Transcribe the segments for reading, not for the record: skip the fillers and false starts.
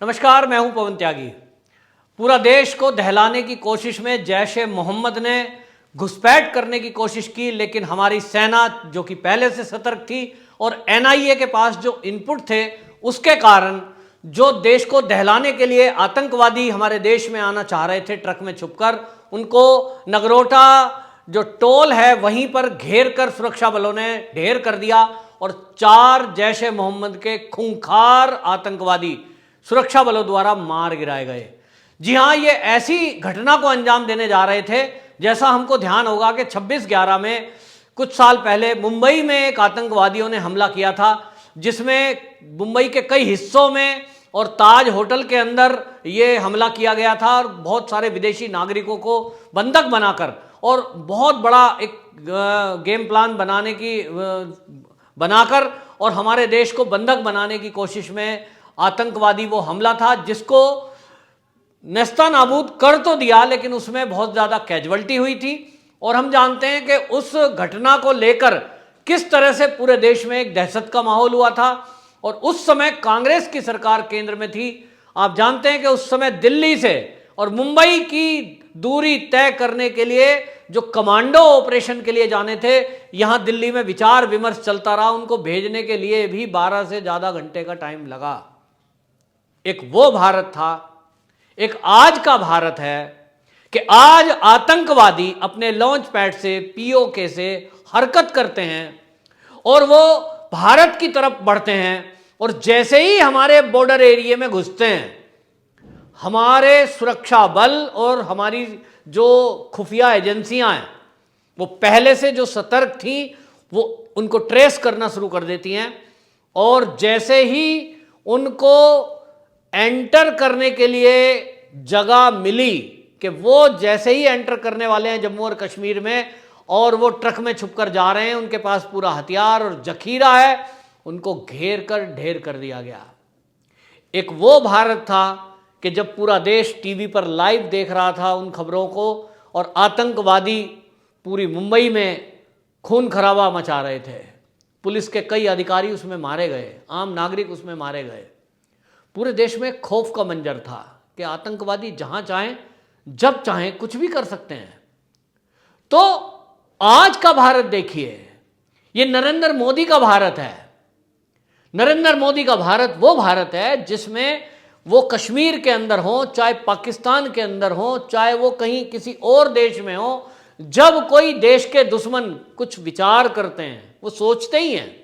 नमस्कार, मैं हूं पवन त्यागी। पूरा देश को दहलाने की कोशिश में जैश ए मोहम्मद ने घुसपैठ करने की कोशिश की, लेकिन हमारी सेना जो कि पहले से सतर्क थी और एनआईए के पास जो इनपुट थे उसके कारण जो देश को दहलाने के लिए आतंकवादी हमारे देश में आना चाह रहे थे ट्रक में छुपकर, उनको नगरोटा जो टोल है वहीं पर घेर कर सुरक्षा बलों ने ढेर कर दिया और 4 जैश ए मोहम्मद के खूंखार आतंकवादी सुरक्षा बलों द्वारा मार गिराए गए। जी हां, ये ऐसी घटना को अंजाम देने जा रहे थे जैसा हमको ध्यान होगा कि 26/11 में कुछ साल पहले मुंबई में एक आतंकवादियों ने हमला किया था, जिसमें मुंबई के कई हिस्सों में और ताज होटल के अंदर ये हमला किया गया था और बहुत सारे विदेशी नागरिकों को बंधक बनाकर और बहुत बड़ा एक गेम प्लान बनाकर और हमारे देश को बंधक बनाने की कोशिश में आतंकवादी वो हमला था, जिसको नेस्ता नाबूद कर तो दिया लेकिन उसमें बहुत ज़्यादा कैजुअल्टी हुई थी। और हम जानते हैं कि उस घटना को लेकर किस तरह से पूरे देश में एक दहशत का माहौल हुआ था और उस समय कांग्रेस की सरकार केंद्र में थी। आप जानते हैं कि उस समय दिल्ली से और मुंबई की दूरी तय करने के लिए जो कमांडो ऑपरेशन के लिए जाने थे, यहां दिल्ली में विचार विमर्श चलता रहा, उनको भेजने के लिए भी 12 से ज़्यादा घंटे का टाइम लगा। एक वो भारत था, एक आज का भारत है कि आज आतंकवादी अपने लॉन्च पैड से पीओके से हरकत करते हैं और वो भारत की तरफ बढ़ते हैं और जैसे ही हमारे बॉर्डर एरिया में घुसते हैं, हमारे सुरक्षा बल और हमारी जो खुफिया एजेंसियां हैं वो पहले से जो सतर्क थी वो उनको ट्रेस करना शुरू कर देती हैं और जैसे ही उनको एंटर करने के लिए जगह मिली कि वो जैसे ही एंटर करने वाले हैं जम्मू और कश्मीर में और वो ट्रक में छुपकर जा रहे हैं, उनके पास पूरा हथियार और जखीरा है, उनको घेर कर ढेर कर दिया गया। एक वो भारत था कि जब पूरा देश टीवी पर लाइव देख रहा था उन खबरों को और आतंकवादी पूरी मुंबई में खून खराबा मचा रहे थे। पुलिस के कई अधिकारी उसमें मारे गए, आम नागरिक उसमें मारे गए। पूरे देश में खौफ का मंजर था कि आतंकवादी जहां चाहें जब चाहें कुछ भी कर सकते हैं। तो आज का भारत देखिए, ये नरेंद्र मोदी का भारत है। नरेंद्र मोदी का भारत वो भारत है जिसमें वो कश्मीर के अंदर हो, चाहे पाकिस्तान के अंदर हो, चाहे वो कहीं किसी और देश में हो, जब कोई देश के दुश्मन कुछ विचार करते हैं, वो सोचते ही हैं,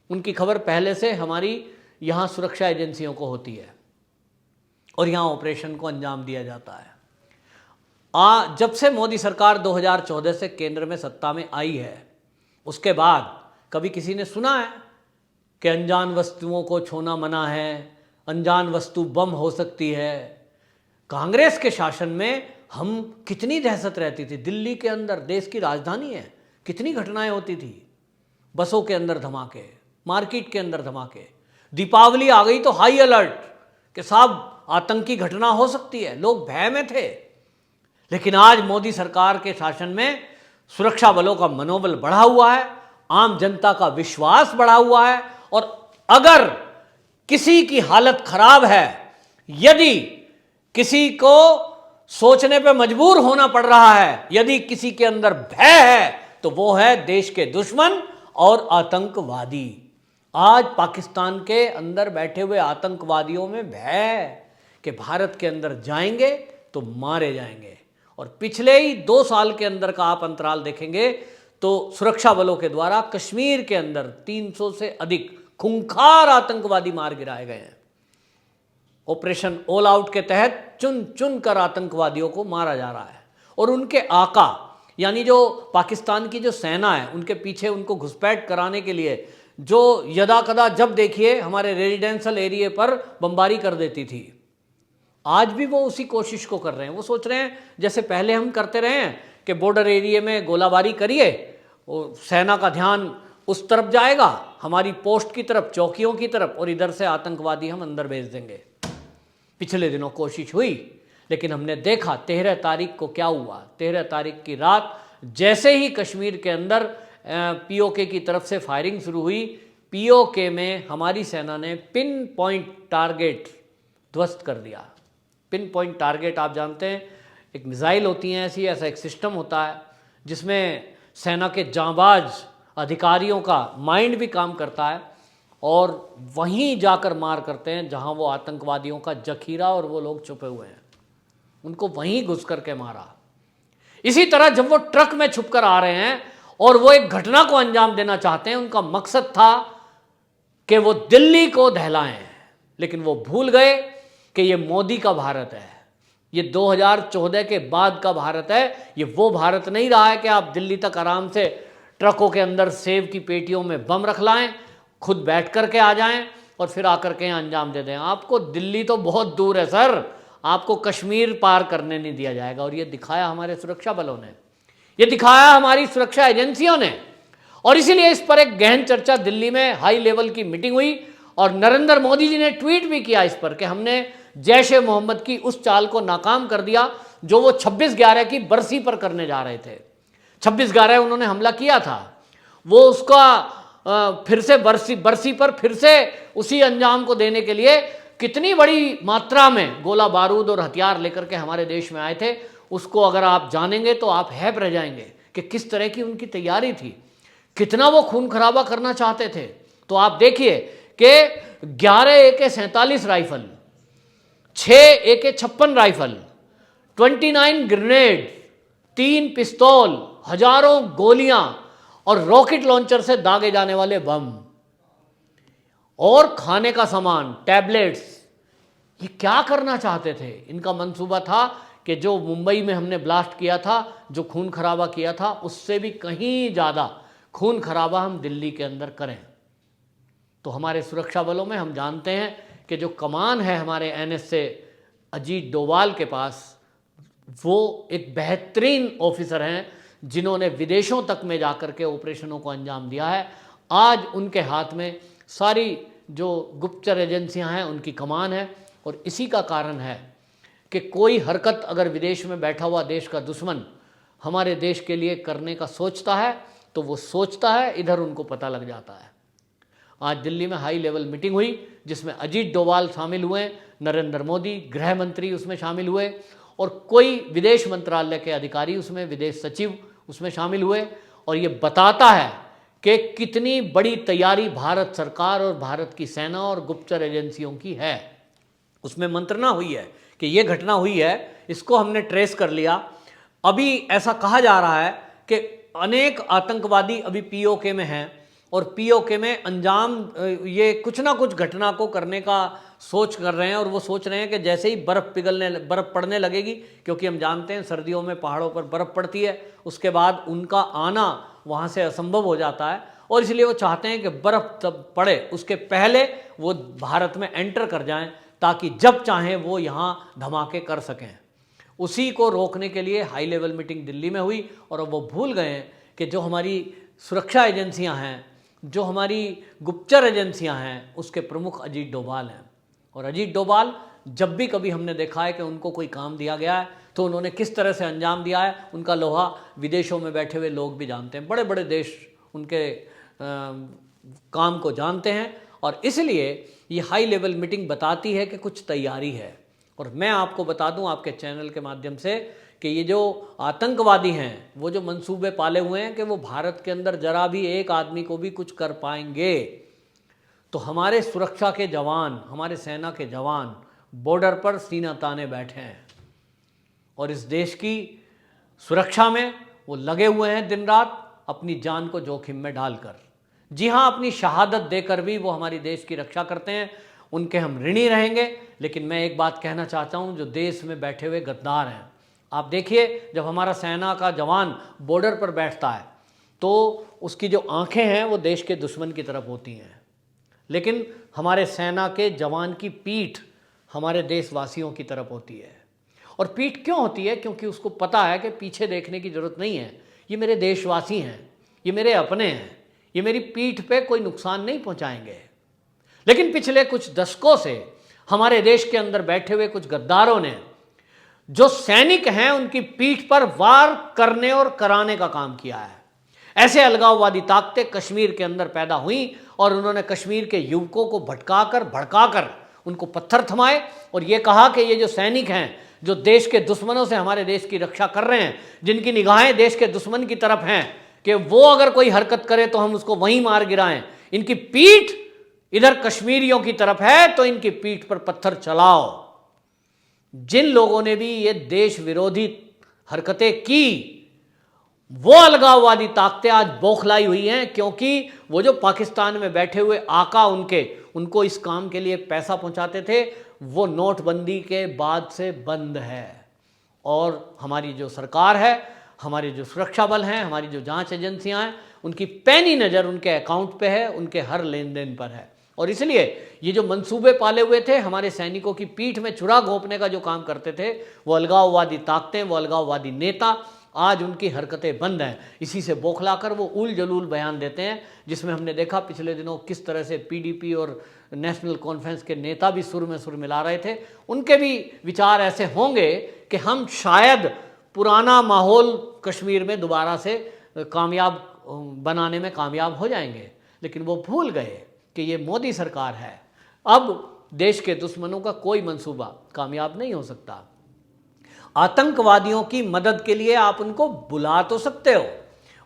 उनकी खबर पहले से हमारी यहाँ सुरक्षा एजेंसियों को होती है और यहाँ ऑपरेशन को अंजाम दिया जाता है। जब से मोदी सरकार 2014 से केंद्र में सत्ता में आई है, उसके बाद कभी किसी ने सुना है कि अनजान वस्तुओं को छूना मना है, अनजान वस्तु बम हो सकती है? कांग्रेस के शासन में हम कितनी दहशत रहती थी। दिल्ली के अंदर, देश की राजधानी है, कितनी घटनाएं होती थी। बसों के अंदर धमाके, मार्केट के अंदर धमाके। दीपावली आ गई तो हाई अलर्ट कि साहब आतंकी घटना हो सकती है, लोग भय में थे। लेकिन आज मोदी सरकार के शासन में सुरक्षा बलों का मनोबल बढ़ा हुआ है, आम जनता का विश्वास बढ़ा हुआ है और अगर किसी की हालत खराब है, यदि किसी को सोचने पे मजबूर होना पड़ रहा है, यदि किसी के अंदर भय है, तो वो है देश के दुश्मन और आतंकवादी। आज पाकिस्तान के अंदर बैठे हुए आतंकवादियों में भय है कि भारत के अंदर जाएंगे तो मारे जाएंगे। और पिछले ही 2 साल के अंदर का आप अंतराल देखेंगे तो सुरक्षा बलों के द्वारा कश्मीर के अंदर 300 से अधिक खूंखार आतंकवादी मार गिराए गए हैं। ऑपरेशन ऑल आउट के तहत चुन चुन कर आतंकवादियों को मारा जा रहा है और उनके आका यानी जो पाकिस्तान की जो सेना है, उनके पीछे उनको घुसपैठ कराने के लिए जो यदा कदा जब देखिए हमारे रेजिडेंशियल एरिया पर बमबारी कर देती थी, आज भी वो उसी कोशिश को कर रहे हैं। वो सोच रहे हैं जैसे पहले हम करते रहे हैं कि बॉर्डर एरिया में गोलाबारी करिए, सेना का ध्यान उस तरफ जाएगा, हमारी पोस्ट की तरफ, चौकियों की तरफ, और इधर से आतंकवादी हम अंदर भेज देंगे। पिछले दिनों कोशिश हुई, लेकिन हमने देखा 13 तारीख को क्या हुआ। 13 तारीख की रात जैसे ही कश्मीर के अंदर पीओके की तरफ से फायरिंग शुरू हुई, पीओके में हमारी सेना ने पिन पॉइंट टारगेट ध्वस्त कर दिया। पिन पॉइंट टारगेट, आप जानते हैं एक मिसाइल होती हैं ऐसी, ऐसा एक सिस्टम होता है जिसमें सेना के जांबाज अधिकारियों का माइंड भी काम करता है और वहीं जाकर मार करते हैं जहां वो आतंकवादियों का जखीरा और वो लोग छुपे हुए हैं, उनको वहीं घुस करके मारा। इसी तरह जब वो ट्रक में छुपकर आ रहे हैं और वो एक घटना को अंजाम देना चाहते हैं, उनका मकसद था कि वो दिल्ली को दहलाएं, लेकिन वो भूल गए कि ये मोदी का भारत है, ये 2014 के बाद का भारत है। ये वो भारत नहीं रहा है कि आप दिल्ली तक आराम से ट्रकों के अंदर सेब की पेटियों में बम रख लाएं, खुद बैठ करके आ जाएं और फिर आकर के यहाँ अंजाम दे दें। आपको दिल्ली तो बहुत दूर है सर, आपको कश्मीर पार करने नहीं दिया जाएगा। और ये दिखाया हमारे सुरक्षा बलों ने, ये दिखाया हमारी सुरक्षा एजेंसियों ने, और इसीलिए इस पर एक गहन चर्चा दिल्ली में हाई लेवल की मीटिंग हुई और नरेंद्र मोदी जी ने ट्वीट भी किया इस पर कि हमने जैश ए मोहम्मद की उस चाल को नाकाम कर दिया जो वो 26/11 की बरसी पर करने जा रहे थे। 26/11 उन्होंने हमला किया था, वो उसका फिर से बरसी पर फिर से उसी अंजाम को देने के लिए कितनी बड़ी मात्रा में गोला बारूद और हथियार लेकर के हमारे देश में आए थे, उसको अगर आप जानेंगे तो आप हैप रह जाएंगे कि किस तरह की उनकी तैयारी थी, कितना वो खून खराबा करना चाहते थे। तो आप देखिए कि 11 AK-47 rifle, 6 AK-56 rifle, 29 grenade, 3 पिस्तौल, हजारों गोलियां और रॉकेट लॉन्चर से दागे जाने वाले बम और खाने का सामान, टैबलेट्स। ये क्या करना चाहते थे? इनका मंसूबा था कि जो मुंबई में हमने ब्लास्ट किया था, जो खून खराबा किया था, उससे भी कहीं ज़्यादा खून खराबा हम दिल्ली के अंदर करें। तो हमारे सुरक्षा बलों में हम जानते हैं कि जो कमान है हमारे NS से अजीत डोभाल के पास, वो एक बेहतरीन ऑफिसर हैं जिन्होंने विदेशों तक में जाकर के ऑपरेशनों को अंजाम दिया है। आज उनके हाथ में सारी जो गुप्तचर एजेंसियां हैं उनकी कमान है, और इसी का कारण है कि कोई हरकत अगर विदेश में बैठा हुआ देश का दुश्मन हमारे देश के लिए करने का सोचता है तो वो सोचता है, इधर उनको पता लग जाता है। आज दिल्ली में हाई लेवल मीटिंग हुई जिसमें अजीत डोभाल शामिल हुए, नरेंद्र मोदी, गृह मंत्री उसमें शामिल हुए और कोई विदेश मंत्रालय के अधिकारी उसमें, विदेश सचिव उसमें शामिल हुए। और ये बताता है कि कितनी बड़ी तैयारी भारत सरकार और भारत की सेना और गुप्तचर एजेंसियों की है। उसमें मंत्रणा हुई है कि ये घटना हुई है, इसको हमने ट्रेस कर लिया। अभी ऐसा कहा जा रहा है कि अनेक आतंकवादी अभी POK में हैं और POK में अंजाम ये कुछ ना कुछ घटना को करने का सोच कर रहे हैं, और वो सोच रहे हैं कि जैसे ही बर्फ़ पड़ने लगेगी, क्योंकि हम जानते हैं सर्दियों में पहाड़ों पर बर्फ़ पड़ती है, उसके बाद उनका आना वहाँ से असंभव हो जाता है, और इसलिए वो चाहते हैं कि बर्फ़ तब पड़े उसके पहले वो भारत में एंटर कर जाएं, ताकि जब चाहें वो यहाँ धमाके कर सकें। उसी को रोकने के लिए हाई लेवल मीटिंग दिल्ली में हुई, और अब वो भूल गए हैं कि जो हमारी सुरक्षा एजेंसियां हैं, जो हमारी गुप्तचर एजेंसियां हैं, उसके प्रमुख अजीत डोभाल हैं। और अजीत डोभाल जब भी कभी हमने देखा है कि उनको कोई काम दिया गया है तो उन्होंने किस तरह से अंजाम दिया है, उनका लोहा विदेशों में बैठे हुए लोग भी जानते हैं, बड़े बड़े देश उनके काम को जानते हैं। और इसलिए ये हाई लेवल मीटिंग बताती है कि कुछ तैयारी है। और मैं आपको बता दूं आपके चैनल के माध्यम से कि ये जो आतंकवादी हैं, वो जो मंसूबे पाले हुए हैं कि वो भारत के अंदर जरा भी एक आदमी को भी कुछ कर पाएंगे, तो हमारे सुरक्षा के जवान, हमारे सेना के जवान बॉर्डर पर सीना ताने बैठे हैं और इस देश की सुरक्षा में वो लगे हुए हैं दिन रात, अपनी जान को जोखिम में डालकर। जी हाँ, अपनी शहादत देकर भी वो हमारी देश की रक्षा करते हैं, उनके हम ऋणी रहेंगे। लेकिन मैं एक बात कहना चाहता हूँ, जो देश में बैठे हुए गद्दार हैं, आप देखिए जब हमारा सेना का जवान बॉर्डर पर बैठता है तो उसकी जो आंखें हैं वो देश के दुश्मन की तरफ होती हैं, लेकिन हमारे सेना के जवान की पीठ हमारे देशवासियों की तरफ होती है। और पीठ क्यों होती है? क्योंकि उसको पता है कि पीछे देखने की ज़रूरत नहीं है, ये मेरे देशवासी हैं, ये मेरे अपने हैं, ये मेरी पीठ पे कोई नुकसान नहीं पहुंचाएंगे। लेकिन पिछले कुछ दशकों से हमारे देश के अंदर बैठे हुए कुछ गद्दारों ने, जो सैनिक हैं, उनकी पीठ पर वार करने और कराने का काम किया है। ऐसे अलगाववादी ताकतें कश्मीर के अंदर पैदा हुई और उन्होंने कश्मीर के युवकों को भटकाकर भड़काकर उनको पत्थर थमाए और ये कहा कि ये जो सैनिक हैं जो देश के दुश्मनों से हमारे देश की रक्षा कर रहे हैं, जिनकी निगाहें देश के दुश्मन की तरफ हैं कि वो अगर कोई हरकत करे तो हम उसको वहीं मार गिराएं, इनकी पीठ इधर कश्मीरियों की तरफ है तो इनकी पीठ पर पत्थर चलाओ। जिन लोगों ने भी ये देश विरोधी हरकतें की वो अलगाववादी ताकतें आज बौखलाई हुई हैं, क्योंकि वो जो पाकिस्तान में बैठे हुए आका उनको इस काम के लिए पैसा पहुंचाते थे, वो नोटबंदी के बाद से बंद है। और हमारी जो सरकार है, हमारे जो सुरक्षा बल हैं, हमारी जो जांच एजेंसियां हैं, उनकी पैनी नज़र उनके अकाउंट पे है, उनके हर लेन देन पर है। और इसलिए ये जो मंसूबे पाले हुए थे हमारे सैनिकों की पीठ में छुरा घोंपने का जो काम करते थे, वो अलगाववादी ताकतें, वो अलगाववादी नेता, आज उनकी हरकतें बंद हैं। इसी से बौखलाकर वो उल जलूल बयान देते हैं, जिसमें हमने देखा पिछले दिनों किस तरह से पीडीपी और नेशनल कॉन्फ्रेंस के नेता भी सुर में सुर मिला रहे थे। उनके भी विचार ऐसे होंगे कि हम शायद पुराना माहौल कश्मीर में दोबारा से कामयाब बनाने में कामयाब हो जाएंगे, लेकिन वो भूल गए कि ये मोदी सरकार है। अब देश के दुश्मनों का कोई मंसूबा कामयाब नहीं हो सकता। आतंकवादियों की मदद के लिए आप उनको बुला तो सकते हो,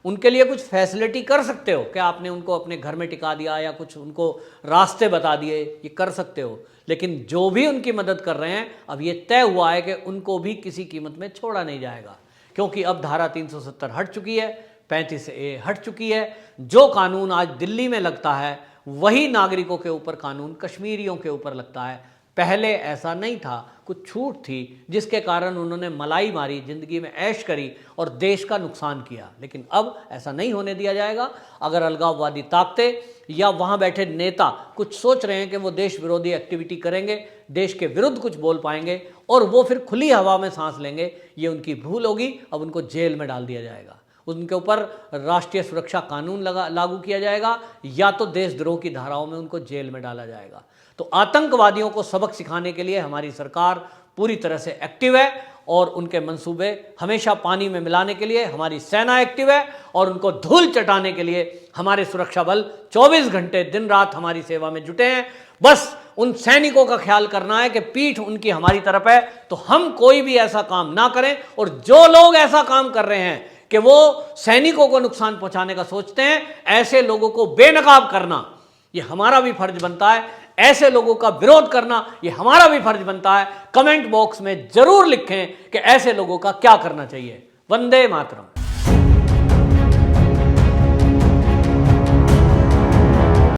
उनके लिए कुछ फैसिलिटी कर सकते हो कि आपने उनको अपने घर में टिका दिया या कुछ उनको रास्ते बता दिए, ये कर सकते हो। लेकिन जो भी उनकी मदद कर रहे हैं, अब ये तय हुआ है कि उनको भी किसी कीमत में छोड़ा नहीं जाएगा, क्योंकि अब धारा 370 हट चुकी है, 35A हट चुकी है। जो कानून आज दिल्ली में लगता है वही नागरिकों के ऊपर कानून कश्मीरियों के ऊपर लगता है। पहले ऐसा नहीं था, कुछ छूट थी जिसके कारण उन्होंने मलाई मारी, जिंदगी में ऐश करी और देश का नुकसान किया। लेकिन अब ऐसा नहीं होने दिया जाएगा। अगर अलगाववादी ताकतें या वहाँ बैठे नेता कुछ सोच रहे हैं कि वो देश विरोधी एक्टिविटी करेंगे, देश के विरुद्ध कुछ बोल पाएंगे और वो फिर खुली हवा में सांस लेंगे, ये उनकी भूल होगी। अब उनको जेल में डाल दिया जाएगा, उनके ऊपर राष्ट्रीय सुरक्षा कानून लागू किया जाएगा या तो देशद्रोह की धाराओं में उनको जेल में डाला जाएगा। तो आतंकवादियों को सबक सिखाने के लिए हमारी सरकार पूरी तरह से एक्टिव है और उनके मंसूबे हमेशा पानी में मिलाने के लिए हमारी सेना एक्टिव है और उनको धूल चटाने के लिए हमारे सुरक्षा बल 24 घंटे दिन रात हमारी सेवा में जुटे हैं। बस उन सैनिकों का ख्याल करना है कि पीठ उनकी हमारी तरफ है, तो हम कोई भी ऐसा काम ना करें। और जो लोग ऐसा काम कर रहे हैं कि वो सैनिकों को नुकसान पहुंचाने का सोचते हैं, ऐसे लोगों को बेनकाब करना ये हमारा भी फर्ज बनता है। ऐसे लोगों का विरोध करना ये हमारा भी फर्ज बनता है। कमेंट बॉक्स में जरूर लिखें कि ऐसे लोगों का क्या करना चाहिए। वंदे मातरम।